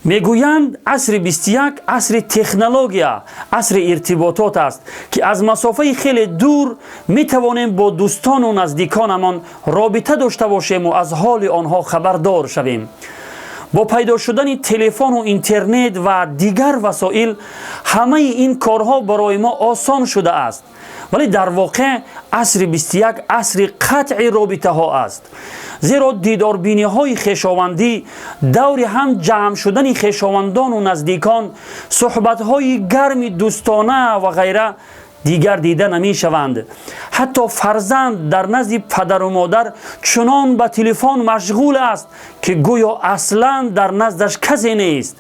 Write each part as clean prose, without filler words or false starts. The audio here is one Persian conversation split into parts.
میگویند عصر 21 عصر تکنولوژیا، عصر ارتباطات است که از مسافه خیلی دور می توانیم با دوستان و نزدیکانمان رابطه داشته باشیم و از حال آنها خبردار شویم. با پیدا شدن تلفن و اینترنت و دیگر وسایل همه این کارها برای ما آسان شده است، ولی در واقع عصر 21 عصر قطع رابطه ها است، زیرا دیداربینی های خویشاوندی، دور هم جمع شدن خویشاوندان و نزدیکان، صحبت های گرم دوستانه و غیره دیگر دیده نمی شوند. حتی فرزند در نزد پدر و مادر چنان به تلفن مشغول است که گویا اصلا در نزدش کسی نیست.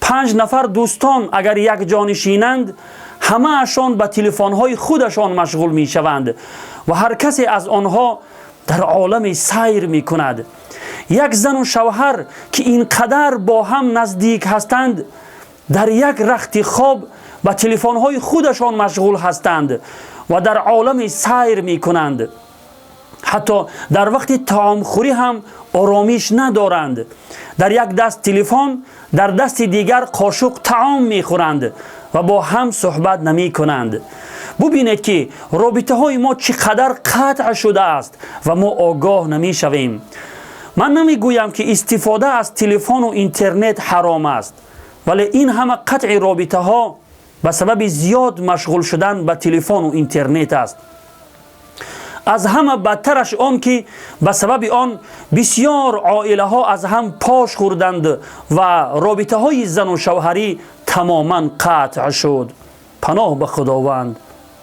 5 نفر دوستان اگر یک جا نشینند، همه اشان به تلفن های خودشان مشغول می شوند و هر کسی از آنها در عالم سیر می کند. یک زن و شوهر که اینقدر با هم نزدیک هستند، در یک رخت خواب به تلفن های خودشان مشغول هستند و در عالم سیر می کنند. حتی در وقت طعام خوری هم آرامش ندارند. در یک دست تلفن، در دست دیگر قاشق طعام می خورند و با هم صحبت نمی کنند. ببینید که رابطه های ما چقدر قطع شده است و ما آگاه نمی شویم. من نمی گویم که استفاده از تلفن و اینترنت حرام است، ولی این همه قطع رابطه ها به سبب زیاد مشغول شدن به تلفن و اینترنت است. از همه بدترش آن که به سبب آن بسیار عائله ها از هم پاش خوردند و رابطه های زن و شوهری تماما قطع شد. پناه به خداوند.